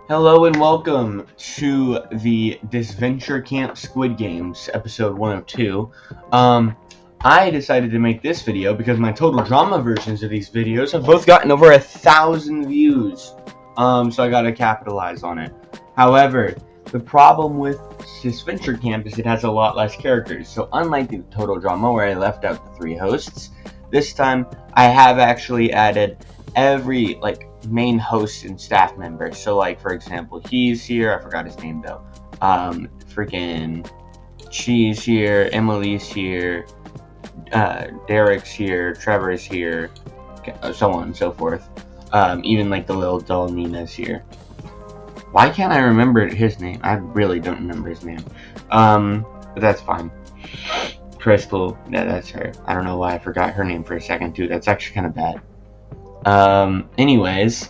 Hello and welcome to the Disventure Camp Squid Games, episode 102. I decided to make this video because my total drama versions of these videos have both gotten over 1,000 views. So I gotta capitalize on it. However, the problem with Disventure Camp is it has a lot less characters. So unlike the total drama where I left out the 3 hosts, this time I have actually added every, main host and staff member. So for example, he's here, I forgot his name though. Freaking She's here, Emily's here, Derek's here, Trevor's here, so on and so forth. Even the little doll Nina's here. Why can't I remember his name? I really don't remember his name. But that's fine. Crystal, yeah, that's her. I don't know why I forgot her name for a second too. That's actually kind of bad. Anyways,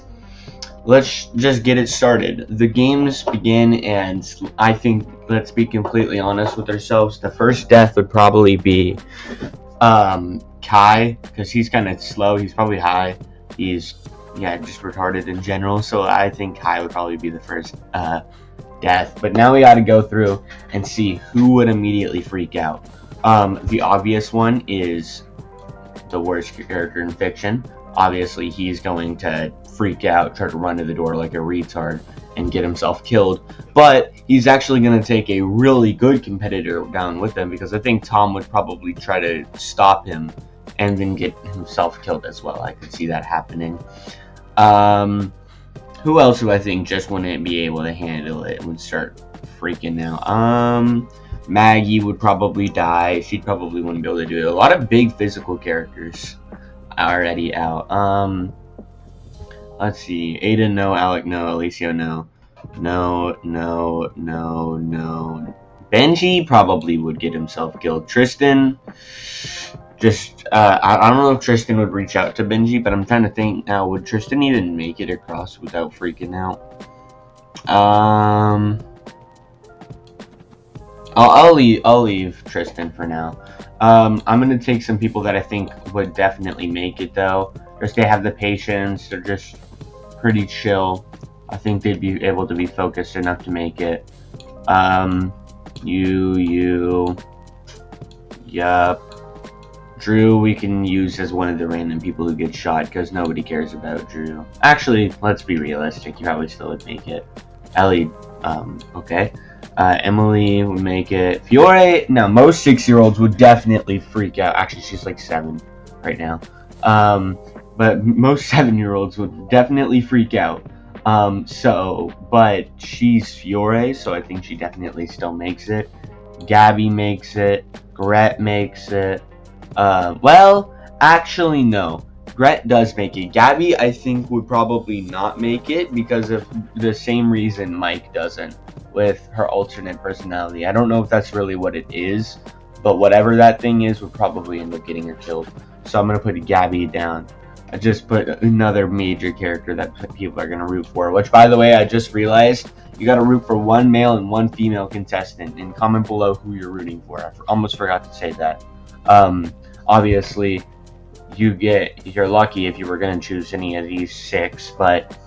let's just get it started. The games begin, and I think, let's be completely honest with ourselves, the first death would probably be, Kai, because he's kind of slow, he's probably high, he's, just retarded in general, so I think Kai would probably be the first, death. But now we gotta go through and see who would immediately freak out. The obvious one is the worst character in fiction. Obviously, he's going to freak out, try to run to the door like a retard, and get himself killed. But he's actually going to take a really good competitor down with him, because I think Tom would probably try to stop him and then get himself killed as well. I could see that happening. Who else do I think just wouldn't be able to handle it and would start freaking out? Maggie would probably die. She probably wouldn't be able to do it. A lot of big physical characters already out. Let's see. Aiden, no. Alec, no. Alicia, no. No. Benji probably would get himself killed. Tristan, just, I don't know if Tristan would reach out to Benji, but I'm trying to think now, would Tristan even make it across without freaking out? I'll leave Tristan for now. I'm gonna take some people that I think would definitely make it though. Just they have the patience, they're just pretty chill. I think they'd be able to be focused enough to make it. Yup. Drew we can use as one of the random people who get shot because nobody cares about Drew. Actually, let's be realistic, you probably still would make it. Ellie, okay. Emily would make it. Fiore, no, most 6-year-olds would definitely freak out. Actually, she's like 7 right now. But most 7-year-olds would definitely freak out. But she's Fiore, so I think she definitely still makes it. Gabby makes it. Gret makes it. Well, actually, no. Gret does make it. Gabby, I think, would probably not make it because of the same reason Mike doesn't, with her alternate personality. I don't know if that's really what it is, but whatever that thing is would probably end up getting her killed. So I'm going to put Gabby down. I just put another major character that people are going to root for, which, by the way, I just realized you got to root for 1 male and 1 female contestant, and comment below who you're rooting for. I almost forgot to say that. Obviously, you're lucky if you were going to choose any of these 6, but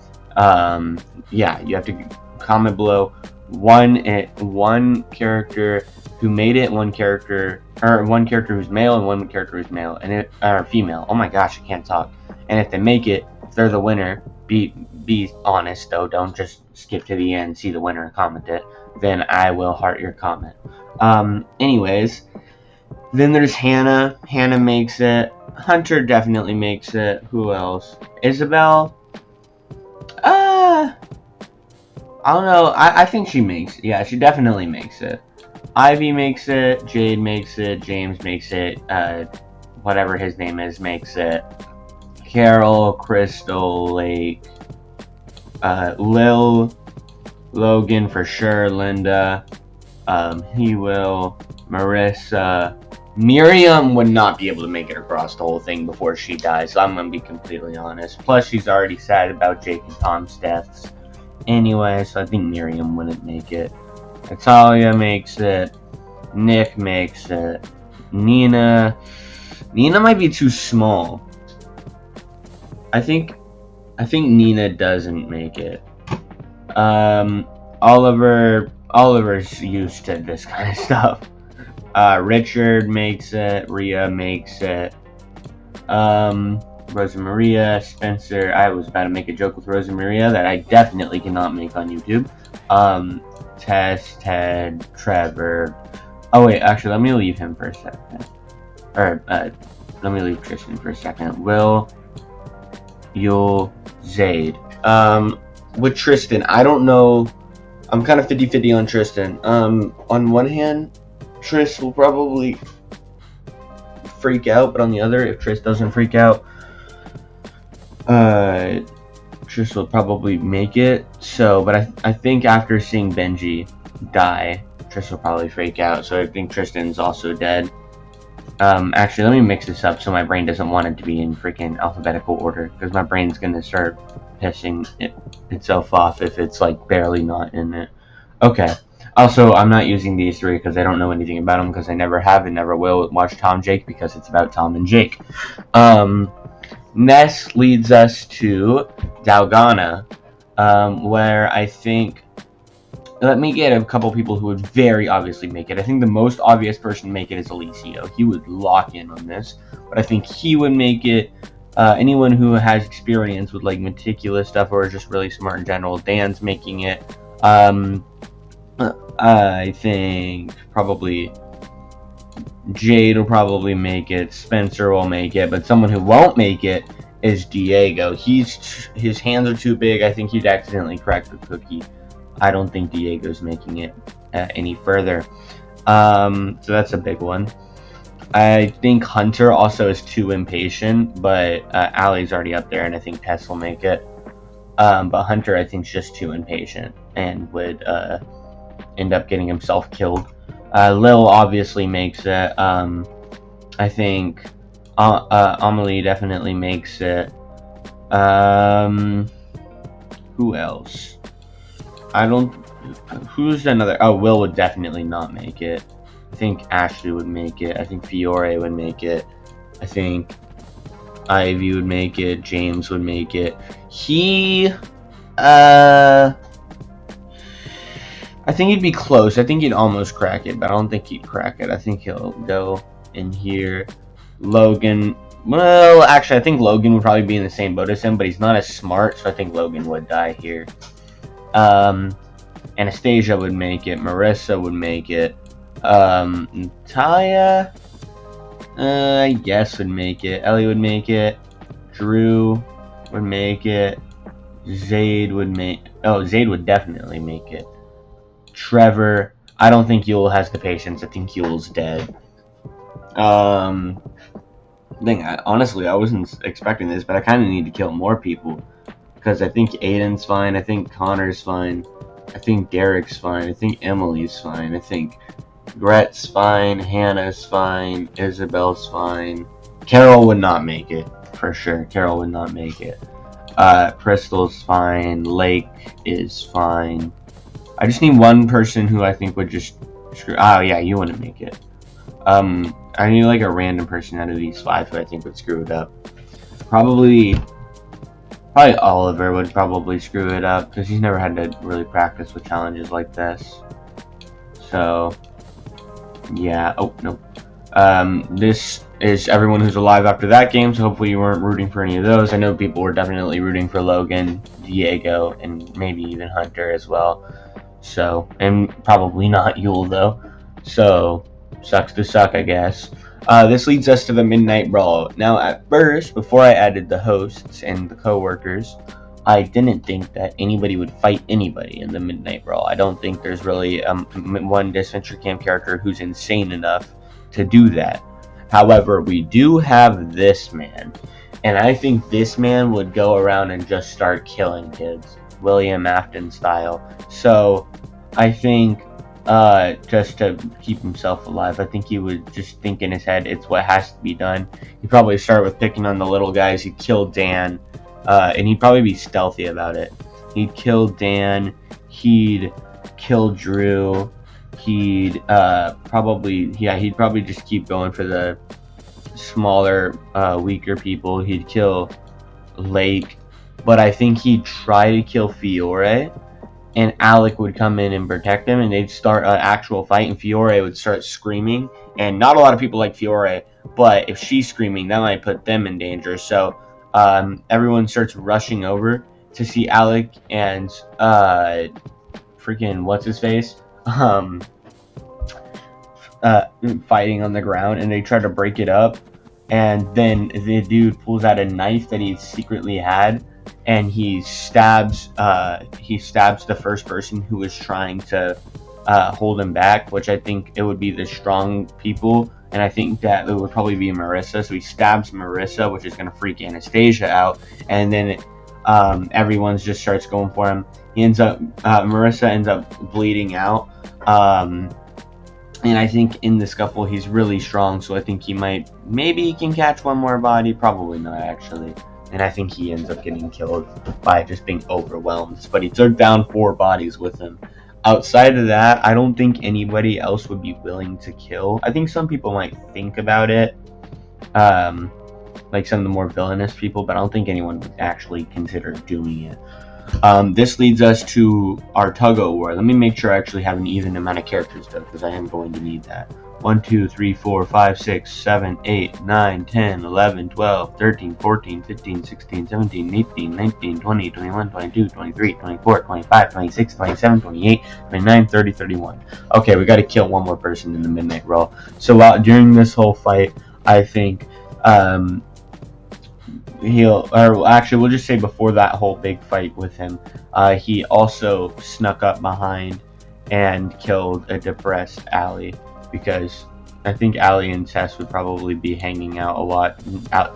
you have to comment below one character who made it, one character who's male and one character who's male and female. Oh my gosh, I can't talk. And if they make it, if they're the winner, be honest though, don't just skip to the end, see the winner and comment it, then I will heart your comment. Anyways, then there's Hannah. Hannah makes it. Hunter definitely makes it. Who else? Isabel? I don't know. I think she makes it. Yeah, she definitely makes it. Ivy makes it. Jade makes it. James makes it. Whatever his name is makes it. Carol, Crystal, Lake, Lil, Logan for sure. Linda, he will. Marissa. Miriam would not be able to make it across the whole thing before she dies, so I'm going to be completely honest. Plus, she's already sad about Jake and Tom's deaths. Anyway, so I think Miriam wouldn't make it. Natalia makes it. Nick makes it. Nina might be too small. I think Nina doesn't make it. Oliver's used to this kind of stuff. Richard makes it. Rhea makes it. Rosa Maria, Spencer. I was about to make a joke with Rosa Maria that I definitely cannot make on YouTube. Tess, Ted, Trevor. Oh wait, actually, let me leave him for a second. Or let me leave Tristan for a second. Will, Yule, Zaid. With Tristan, I don't know. I'm kind of 50-50 on Tristan. On one hand, Tris will probably freak out, but on the other, if Tris doesn't freak out, Tris will probably make it. So, but I think after seeing Benji die, Tris will probably freak out. So I think Tristan's also dead. Actually, let me mix this up so my brain doesn't want it to be in freaking alphabetical order, because my brain's gonna start pissing itself off if it's like barely not in it. Okay. Also, I'm not using these three because I don't know anything about them, because I never have and never will watch Tom Jake, because it's about Tom and Jake. Ness leads us to Dalgana, where I think, let me get a couple people who would very obviously make it. I think the most obvious person to make it is Alicio. He would lock in on this, but I think he would make it. Anyone who has experience with like meticulous stuff or is just really smart in general, Dan's making it. I think probably Jade will probably make it. Spencer will make it, but someone who won't make it is Diego. His hands are too big. I think he'd accidentally crack the cookie. I don't think Diego's making it any further. So that's a big one. I think Hunter also is too impatient, but Allie's already up there, and I think Tess will make it. But Hunter, I think, is just too impatient and would end up getting himself killed. Lil obviously makes it. I think Amelie definitely makes it. Who else? Who's another? Oh, Will would definitely not make it. I think Ashley would make it. I think Fiore would make it. I think Ivy would make it. James would make it. I think he'd be close. I think he'd almost crack it, but I don't think he'd crack it. I think he'll go in here. Logan. Well, actually, I think Logan would probably be in the same boat as him, but he's not as smart, so I think Logan would die here. Anastasia would make it. Marissa would make it. Natalia, I guess would make it. Ellie would make it. Drew would make it. Zaid would make. Oh, Zaid would definitely make it. Trevor. I don't think Yule has the patience. I think Yule's dead. Honestly, I wasn't expecting this, but I kind of need to kill more people, because I think Aiden's fine. I think Connor's fine. I think Derek's fine. I think Emily's fine. I think Gret's fine. Hannah's fine. Isabel's fine. Carol would not make it, for sure. Carol would not make it. Crystal's fine. Lake is fine. I just need one person who I think would just screw. Oh yeah, you wouldn't make it. I need like a random person out of these 5 who I think would screw it up. Probably Oliver would probably screw it up, because he's never had to really practice with challenges like this. So yeah. Oh no. This is everyone who's alive after that game, so hopefully you weren't rooting for any of those. I know people were definitely rooting for Logan, Diego, and maybe even Hunter as well. So, and probably not Yule though. So, sucks to suck, I guess. This leads us to the Midnight Brawl. Now, at first, before I added the hosts and the co-workers, I didn't think that anybody would fight anybody in the Midnight Brawl. I don't think there's really one Disventure Camp character who's insane enough to do that. However, we do have this man, and I think this man would go around and just start killing kids, William Afton style. So, I think just to keep himself alive, I think he would just think in his head it's what has to be done. He'd probably start with picking on the little guys. He'd kill Dan, and he'd probably be stealthy about it. He'd kill Dan, he'd kill Drew, he'd probably just keep going for the smaller, weaker people. He'd kill Lake, but I think he'd try to kill Fiore, and Alec would come in and protect him, and they'd start an actual fight, and Fiore would start screaming. And not a lot of people like Fiore, but if she's screaming, that might put them in danger. So everyone starts rushing over to see Alec and freaking what's his face fighting on the ground, and they try to break it up. And then the dude pulls out a knife that he secretly had, and he stabs the first person who was trying to hold him back, which I think it would be the strong people, and I think that it would probably be Marissa. So he stabs Marissa, which is going to freak Anastasia out, and then everyone just starts going for him. Marissa ends up bleeding out, and I think in the scuffle he's really strong, so I think maybe he can catch one more body, probably not actually. And I think he ends up getting killed by just being overwhelmed. But he took down 4 bodies with him. Outside of that, I don't think anybody else would be willing to kill. I think some people might think about it, like some of the more villainous people, but I don't think anyone would actually consider doing it. This leads us to our tug-of-war. Let me make sure I actually have an even amount of characters though, because I am going to need that. 1, 2, 3, 4, 5, 6, 7, 8, 9, 10, 11, 12, 13, 14, 15, 16, 17, 18, 19, 20, 21, 22, 23, 24, 25, 26, 27, 28, 29, 30, 31. Okay, we got to kill one more person in the midnight roll. So during this whole fight, I think we'll just say before that whole big fight with him, he also snuck up behind and killed a depressed Allie, because I think Allie and Tess would probably be hanging out a lot.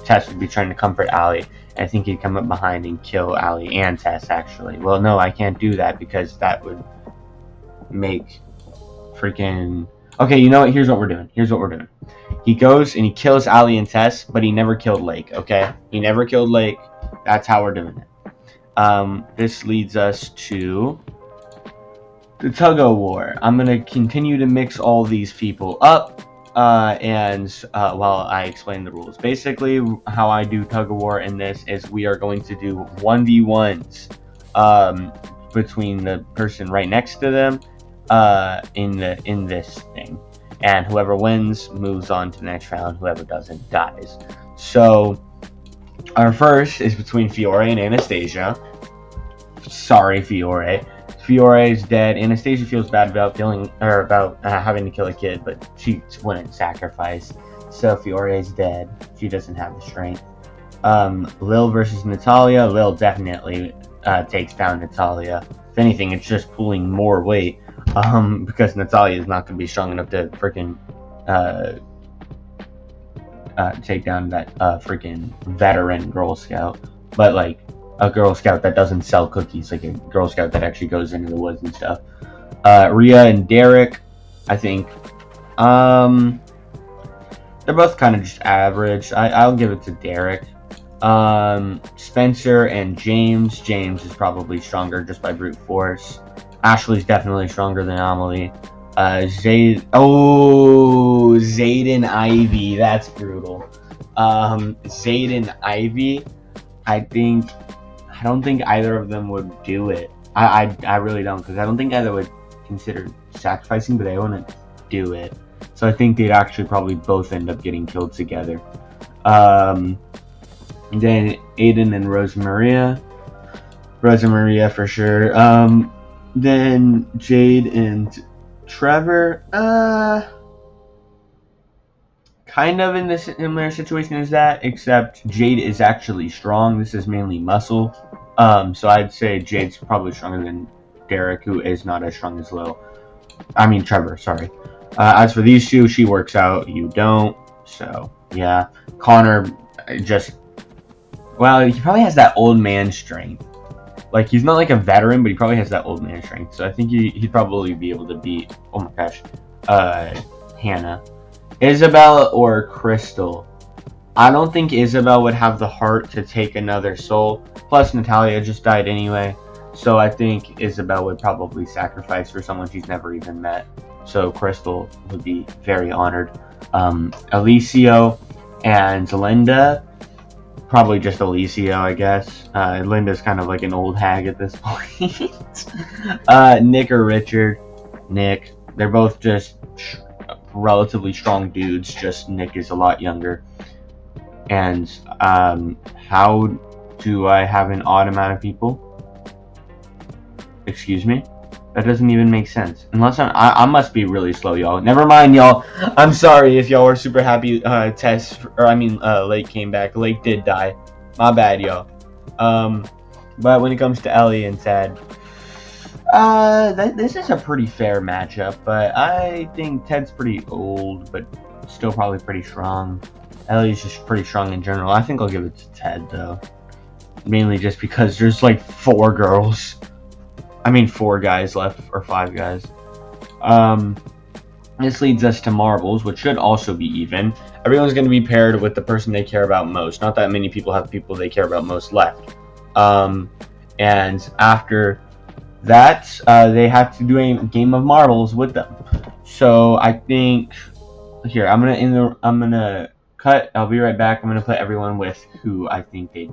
Tess would be trying to comfort Allie, and I think he'd come up behind and kill Allie and Tess, actually. Well, no, I can't do that, because that would make freaking... Okay, you know what? Here's what we're doing. He goes and he kills Allie and Tess, but he never killed Lake, okay? He never killed Lake. That's how we're doing it. This leads us to the tug-of-war. I'm going to continue to mix all these people up while I explain the rules. Basically, how I do tug-of-war in this is we are going to do 1v1s between the person right next to them in this thing. And whoever wins moves on to the next round. Whoever doesn't dies. So our first is between Fiore and Anastasia. Sorry, Fiore. Fiore is dead. Anastasia feels bad about having to kill a kid, but she wouldn't sacrifice. So Fiore is dead. She doesn't have the strength. Lil versus Natalia. Lil definitely takes down Natalia. If anything, it's just pulling more weight. Because Natalia is not going to be strong enough to freaking take down that freaking veteran Girl Scout. But like a Girl Scout that doesn't sell cookies, like a Girl Scout that actually goes into the woods and stuff. Rhea and Derek, I think, they're both kind of just average. I'll give it to Derek. Spencer and James. James is probably stronger just by brute force. Ashley's definitely stronger than Amelie. Zayd and Ivy. That's brutal. Zayd and Ivy. I don't think either of them would do it. I really don't, because I don't think either would consider sacrificing, but they wouldn't do it. So I think they'd actually probably both end up getting killed together. Then Aiden and Rosemaria. Rosemaria for sure. Then Jade and Trevor, kind of in the similar situation as that, except Jade is actually strong. This is mainly muscle. So I'd say Jade's probably stronger than Derek, who is not as strong as Trevor, sorry. As for these two, she works out, you don't. So, yeah. Connor, he probably has that old man strength. Like, he's not like a veteran, but he probably has that old man strength. So I think he'd probably be able to beat, oh my gosh, Hannah. Isabel or Crystal? I don't think Isabel would have the heart to take another soul. Plus, Natalia just died anyway. So I think Isabel would probably sacrifice for someone she's never even met. So Crystal would be very honored. Alicio and Linda. Probably just Alicia, I guess. Linda's kind of like an old hag at this point. Nick or Richard. Nick. They're both just relatively strong dudes. Just Nick is a lot younger. And how do I have an odd amount of people? Excuse me? That doesn't even make sense. Unless I must be really slow, y'all. Never mind, y'all. I'm sorry if y'all were super happy Lake came back. Lake did die. My bad, y'all. But when it comes to Ellie and Ted, this is a pretty fair matchup, but I think Ted's pretty old, but still probably pretty strong. Ellie's just pretty strong in general. I think I'll give it to Ted, though. Mainly just because there's like 4 girls. I mean 4 guys left, or 5 guys. This leads us to marbles, which should also be even. Everyone's going to be paired with the person they care about most. Not that many people have people they care about most left. And after that, they have to do a game of marbles with them. So I think here I'm gonna cut. I'll be right back. I'm gonna put everyone with who I think they.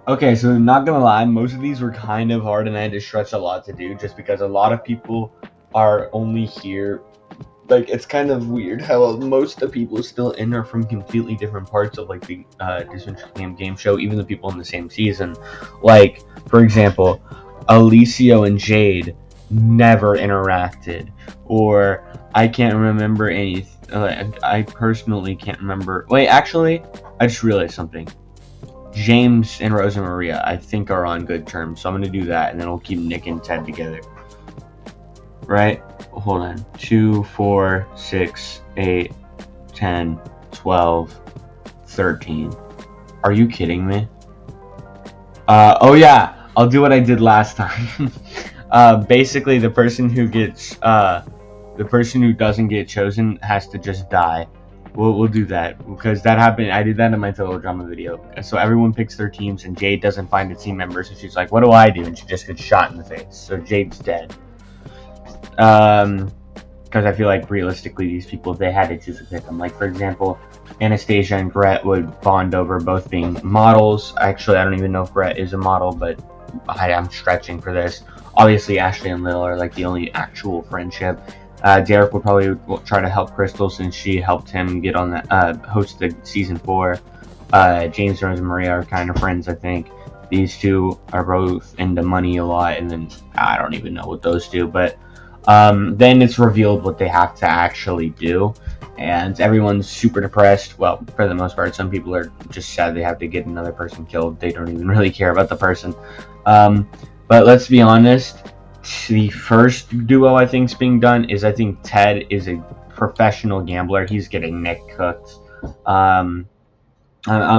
Okay, so not gonna lie, most of these were kind of hard and I had to stretch a lot to do just because a lot of people are only here. Like, it's kind of weird how most of the people still in are from completely different parts of, like, the Disventure game show, even the people in the same season. Like, for example, Alicio and Jade never interacted. Or, I can't remember any. I personally can't remember. Wait, actually, I just realized something. James and Rosa Maria, I think, are on good terms, so I'm gonna do that, and then we'll keep Nick and Ted together. Right? Hold on. 2, 4, 6, 8, 10, 12, 13. Are you kidding me? Oh yeah, I'll do what I did last time. Basically, the person who doesn't get chosen has to just die. We'll do that, because that happened. I did that in my total drama video. So everyone picks their teams, and Jade doesn't find a team member, so she's like, what do I do? And she just gets shot in the face. So Jade's dead. Because I feel like realistically, these people, if they had to choose a pick them, like for example, Anastasia and Brett would bond over both being models. Actually, I don't even know if Brett is a model, but I'm stretching for this. Obviously, Ashley and Lil are like the only actual friendship. Derek would probably try to help Crystal since she helped him get on the host the season 4. James and Rosa Maria are kind of friends, I think. These two are both into money a lot, and then I don't even know what those do, but then it's revealed what they have to actually do, and everyone's super depressed. Well, for the most part, some people are just sad they have to get another person killed. They don't even really care about the person. But let's be honest, the first duo I think is being done is, I think Ted is a professional gambler. He's getting Nick cooked. I'm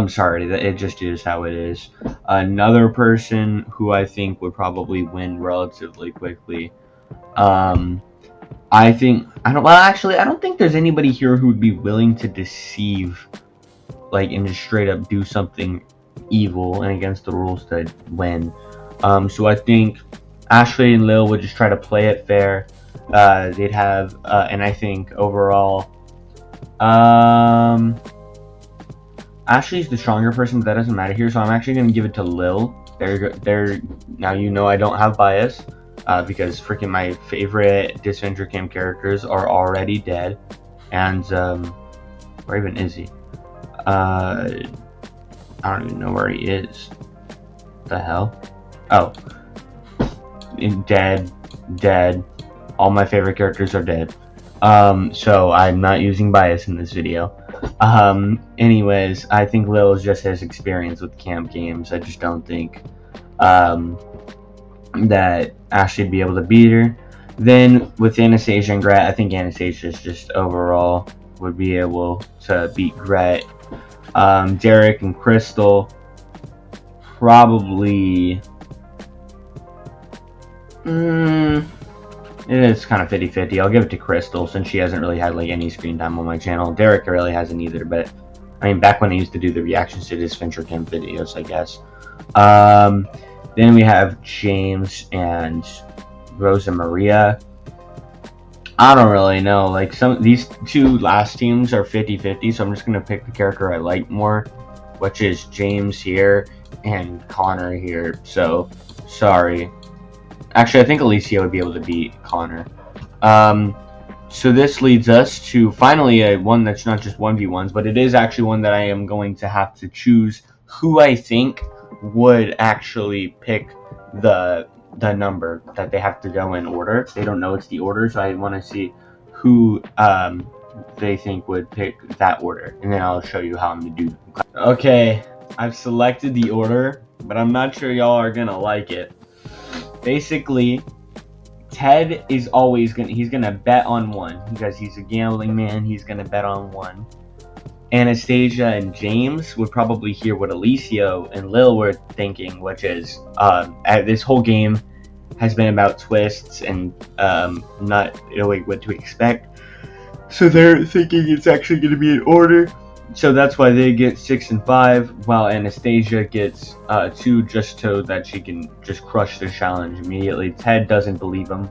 sorry, it just is how it is. Another person who I think would probably win relatively quickly. I don't think there's anybody here who would be willing to deceive, like, and just straight up do something evil and against the rules to win. So I think Ashley and Lil would just try to play it fair. They'd have, and I think overall, Ashley's the stronger person, but that doesn't matter here, so I'm actually going to give it to Lil. Now you know I don't have bias, because freaking my favorite Disventure Camp characters are already dead, and, where even is he? I don't even know where he is. The hell? Oh. Dead. All my favorite characters are dead. So I'm not using bias in this video. Anyways, I think Lil just has experience with camp games. I just don't think, that Ashley would be able to beat her. Then, with Anastasia and Gret, I think Anastasia just overall would be able to beat Gret. Derek and Crystal, probably... it is kind of 50-50. I'll give it to Crystal since she hasn't really had like any screen time on my channel. Derek really hasn't either, but I mean back when I used to do the reactions to Disventure Camp videos, I guess. Then we have James and Rosa Maria. I don't really know. Like these two last teams are 50-50, so I'm just gonna pick the character I like more. which is James here and Connor here. So sorry. Actually, I think Alicia would be able to beat Connor. So this leads us to finally a one that's not just 1v1s, but it is actually one that I am going to have to choose who I think would actually pick the number that they have to go in order. They don't know it's the order, so I want to see who they think would pick that order, and then I'll show you how I'm gonna do. Okay, I've selected the order, but I'm not sure y'all are gonna like it. Basically, Ted is always he's gonna bet on one because he's a gambling man. He's gonna bet on one. Anastasia and James would probably hear what Alicia and Lil were thinking, which is this whole game has been about twists and not really what to expect. So they're thinking it's actually going to be in order. So that's why they get 6 and 5, while Anastasia gets 2 just so that she can just crush the challenge immediately. Ted doesn't believe him.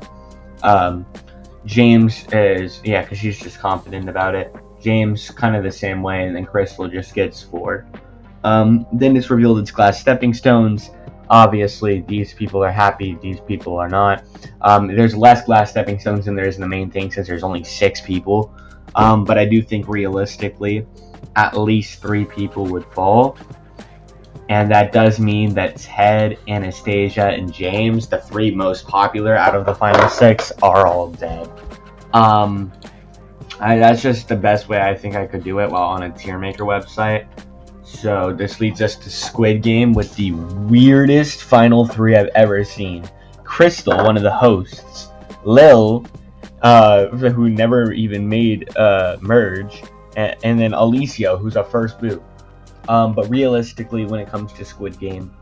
James is, yeah, because she's just confident about it. James kind of the same way, and then Crystal just gets 4. Then it's revealed it's glass stepping stones. Obviously, these people are happy, these people are not. There's less glass stepping stones than there is in the main thing since there's only 6 people. But I do think realistically, at least 3 people would fall. And that does mean that Ted, Anastasia, and James, the 3 most popular out of the final 6, are all dead. That's just the best way I think I could do it while on a tier maker website. So this leads us to Squid Game with the weirdest final 3 I've ever seen. Crystal, one of the hosts, Lil, who never even made Merge, and then Alicia, who's a first boot. But realistically, when it comes to Squid Game,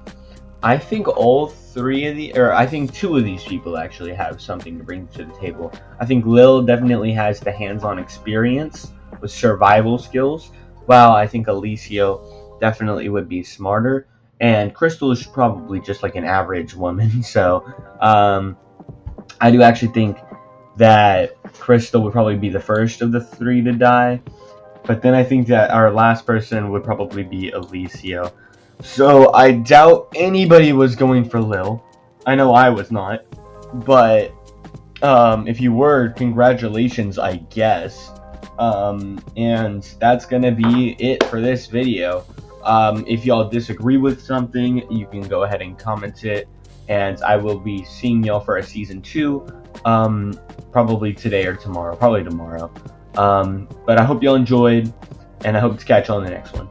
I think all 3 of the, or I think 2 of these people actually have something to bring to the table. I think Lil definitely has the hands-on experience with survival skills, while I think Alicia definitely would be smarter, and Crystal is probably just like an average woman. So I do actually think that Crystal would probably be the first of the 3 to die. But then I think that our last person would probably be Alicia. So I doubt anybody was going for Lil. I know I was not. But if you were, congratulations, I guess. And that's going to be it for this video. If y'all disagree with something, you can go ahead and comment it. And I will be seeing y'all for a season 2. Probably today or tomorrow. Probably tomorrow. But I hope y'all enjoyed, and I hope to catch y'all in the next one.